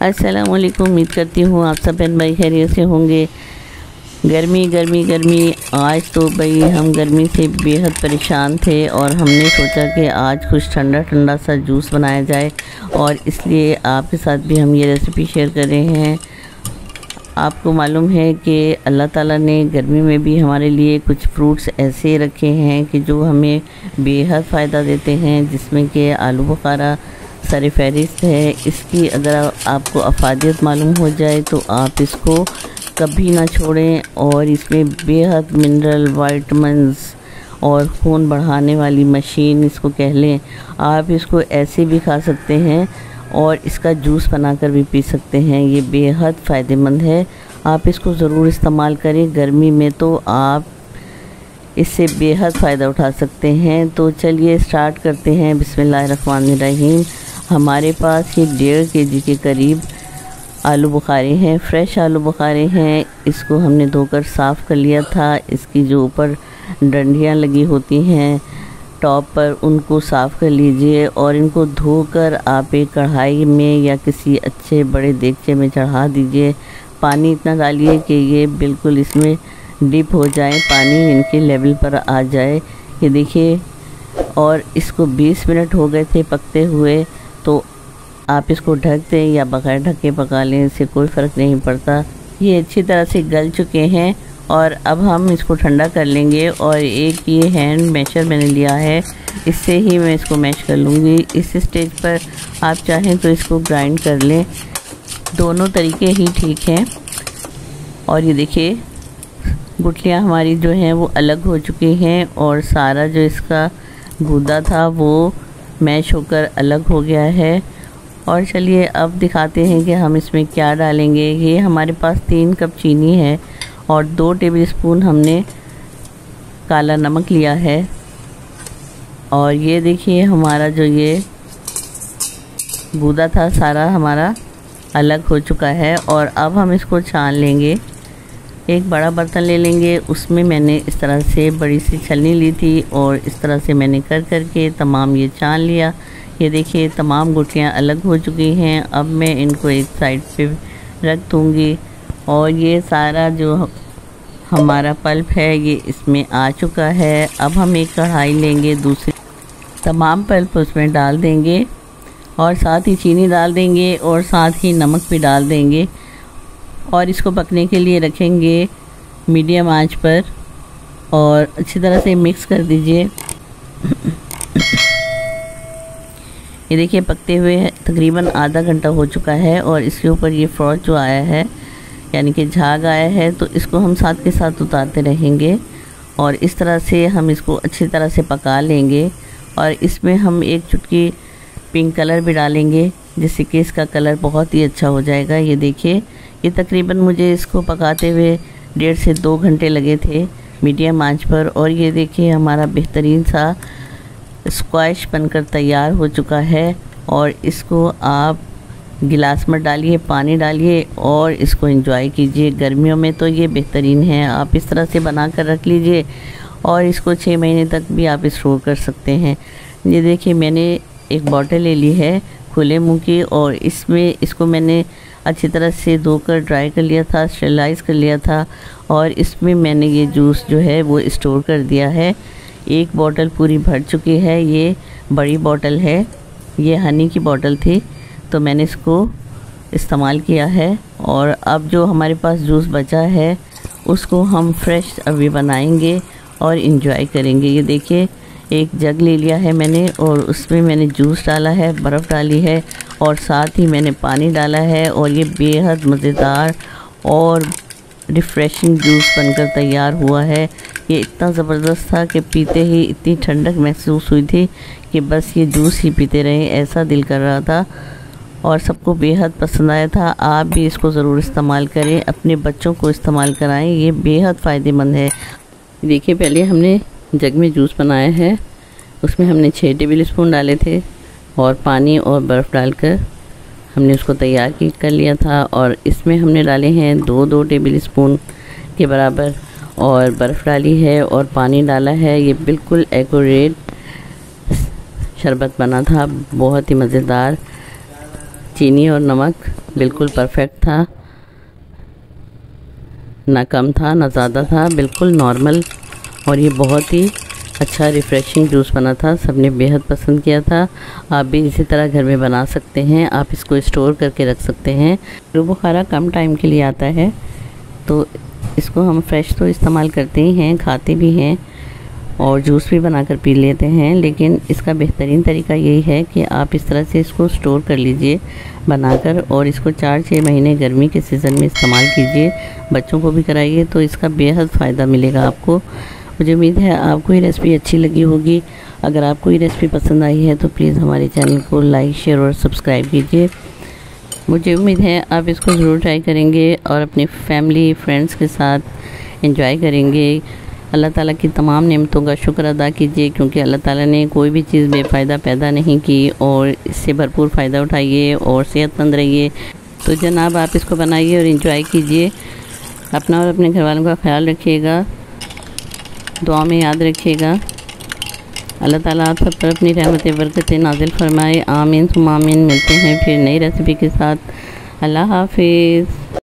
अस्सलामुअलैकुम। उम्मीद करती हूँ आप सब बहन भाई खैरियत से होंगे। गर्मी गर्मी गर्मी, आज तो भाई हम गर्मी से बेहद परेशान थे और हमने सोचा कि आज कुछ ठंडा ठंडा सा जूस बनाया जाए और इसलिए आपके साथ भी हम ये रेसिपी शेयर कर रहे हैं। आपको मालूम है कि अल्लाह ताला ने गर्मी में भी हमारे लिए कुछ फ्रूट्स ऐसे रखे हैं कि जो हमें बेहद फ़ायदा देते हैं, जिसमें कि आलू बुखारा सर फहरिस्त है। इसकी अगर आपको अफादियत मालूम हो जाए तो आप इसको कभी ना छोड़ें और इसमें बेहद मिनरल, विटामिन्स और खून बढ़ाने वाली मशीन इसको कह लें। आप इसको ऐसे भी खा सकते हैं और इसका जूस बनाकर भी पी सकते हैं। ये बेहद फ़ायदेमंद है, आप इसको ज़रूर इस्तेमाल करें। गर्मी में तो आप इससे बेहद फ़ायदा उठा सकते हैं। तो चलिए स्टार्ट करते हैं। बिस्मिल्लाहिर्रहमानिर्रहीम। हमारे पास ये 1.5 kg के करीब आलू बुखारे हैं, फ्रेश आलू बुखारे हैं। इसको हमने धोकर साफ़ कर लिया था। इसकी जो ऊपर डंडियाँ लगी होती हैं टॉप पर, उनको साफ़ कर लीजिए और इनको धोकर आप एक कढ़ाई में या किसी अच्छे बड़े देगचे में चढ़ा दीजिए। पानी इतना डालिए कि ये बिल्कुल इसमें डिप हो जाए, पानी इनके लेवल पर आ जाए। ये देखिए, और इसको 20 मिनट हो गए थे पकते हुए। तो आप इसको ढक दें या बगैर ढके पका लें, इससे कोई फ़र्क नहीं पड़ता। ये अच्छी तरह से गल चुके हैं और अब हम इसको ठंडा कर लेंगे। और एक ये हैंड मैशर मैंने लिया है, इससे ही मैं इसको मैश कर लूँगी। इस स्टेज पर आप चाहें तो इसको ग्राइंड कर लें, दोनों तरीके ही ठीक हैं। और ये देखिए, गुठलियाँ हमारी जो हैं वो अलग हो चुकी हैं और सारा जो इसका गूदा था वो मैश होकर अलग हो गया है। और चलिए अब दिखाते हैं कि हम इसमें क्या डालेंगे। ये हमारे पास 3 कप चीनी है और 2 टेबलस्पून हमने काला नमक लिया है। और ये देखिए, हमारा जो ये गूदा था सारा हमारा अलग हो चुका है। और अब हम इसको छान लेंगे। एक बड़ा बर्तन ले लेंगे, उसमें मैंने इस तरह से बड़ी सी छलनी ली थी और इस तरह से मैंने कर के तमाम ये छान लिया। ये देखिए, तमाम गुठलियाँ अलग हो चुकी हैं। अब मैं इनको एक साइड पे रख दूँगी और ये सारा जो हमारा पल्प है ये इसमें आ चुका है। अब हम एक कढ़ाई लेंगे, दूसरी तमाम पल्प उसमें डाल देंगे और साथ ही चीनी डाल देंगे और साथ ही नमक भी डाल देंगे और इसको पकने के लिए रखेंगे मीडियम आंच पर और अच्छी तरह से मिक्स कर दीजिए। ये देखिए, पकते हुए तकरीबन आधा घंटा हो चुका है और इसके ऊपर ये फ्रॉथ जो आया है, यानी कि झाग आया है, तो इसको हम साथ के साथ उतारते रहेंगे और इस तरह से हम इसको अच्छी तरह से पका लेंगे। और इसमें हम एक चुटकी पिंक कलर भी डालेंगे, जिससे कि इसका कलर बहुत ही अच्छा हो जाएगा। ये देखिए, ये तकरीबन मुझे इसको पकाते हुए 1.5 से 2 घंटे लगे थे मीडियम आंच पर। और ये देखिए, हमारा बेहतरीन सा स्क्वैश बनकर तैयार हो चुका है। और इसको आप गिलास में डालिए, पानी डालिए और इसको एंजॉय कीजिए। गर्मियों में तो ये बेहतरीन है, आप इस तरह से बना कर रख लीजिए और इसको 6 महीने तक भी आप स्टोर कर सकते हैं। ये देखिए, मैंने एक बॉटल ले ली है खुले मुंह की और इसमें इसको मैंने अच्छी तरह से धोकर ड्राई कर लिया था, स्टेरलाइज़ कर लिया था और इसमें मैंने ये जूस जो है वो स्टोर कर दिया है। एक बॉटल पूरी भर चुकी है, ये बड़ी बॉटल है, ये हनी की बॉटल थी, तो मैंने इसको इस्तेमाल किया है। और अब जो हमारे पास जूस बचा है उसको हम फ्रेश अभी बनाएंगे और इन्जॉय करेंगे। ये देखिए, एक जग ले लिया है मैंने और उसमें मैंने जूस डाला है, बर्फ़ डाली है और साथ ही मैंने पानी डाला है और ये बेहद मज़ेदार और रिफ़्रेशिंग जूस बनकर तैयार हुआ है। ये इतना ज़बरदस्त था कि पीते ही इतनी ठंडक महसूस हुई थी कि बस ये जूस ही पीते रहें, ऐसा दिल कर रहा था और सबको बेहद पसंद आया था। आप भी इसको ज़रूर इस्तेमाल करें, अपने बच्चों को इस्तेमाल कराएं, ये बेहद फ़ायदेमंद है। देखिए, पहले हमने जग में जूस बनाया है, उसमें हमने 6 टेबलस्पून डाले थे और पानी और बर्फ़ डालकर हमने उसको तैयार कर लिया था। और इसमें हमने डाले हैं 2 टेबलस्पून के बराबर और बर्फ़ डाली है और पानी डाला है। ये बिल्कुल एक्यूरेट शरबत बना था, बहुत ही मज़ेदार। चीनी और नमक बिल्कुल परफेक्ट था, ना कम था ना ज़्यादा था, बिल्कुल नॉर्मल। और ये बहुत ही अच्छा रिफ़्रेशिंग जूस बना था, सबने बेहद पसंद किया था। आप भी इसी तरह घर में बना सकते हैं, आप इसको स्टोर करके रख सकते हैं। आलू बुखारा कम टाइम के लिए आता है, तो इसको हम फ्रेश तो इस्तेमाल करते ही हैं, खाते भी हैं और जूस भी बनाकर पी लेते हैं। लेकिन इसका बेहतरीन तरीका यही है कि आप इस तरह से इसको स्टोर कर लीजिए बनाकर, और इसको 4-6 महीने गर्मी के सीज़न में इस्तेमाल कीजिए। बच्चों को भी कराइए तो इसका बेहद फ़ायदा मिलेगा आपको। मुझे उम्मीद है आपको ये रेसिपी अच्छी लगी होगी। अगर आपको ये रेसिपी पसंद आई है तो प्लीज़ हमारे चैनल को लाइक, शेयर और सब्सक्राइब कीजिए। मुझे उम्मीद है आप इसको ज़रूर ट्राई करेंगे और अपनी फैमिली फ्रेंड्स के साथ एंजॉय करेंगे। अल्लाह ताला की तमाम नेमतों का शुक्र अदा कीजिए, क्योंकि अल्लाह ताला ने कोई भी चीज़ बेफ़ायदा पैदा नहीं की, और इससे भरपूर फ़ायदा उठाइए और सेहतमंद रहिए। तो जनाब आप इसको बनाइए और एंजॉय कीजिए। अपना और अपने घर वालों का ख्याल रखिएगा, दुआ में याद रखिएगा। अल्लाह ताला आप सब पर अपनी रहमत बरकत नाज़िल फरमाए। आमीन सुम्मा आमीन। मिलते हैं फिर नई रेसिपी के साथ। अल्लाह हाफिज़।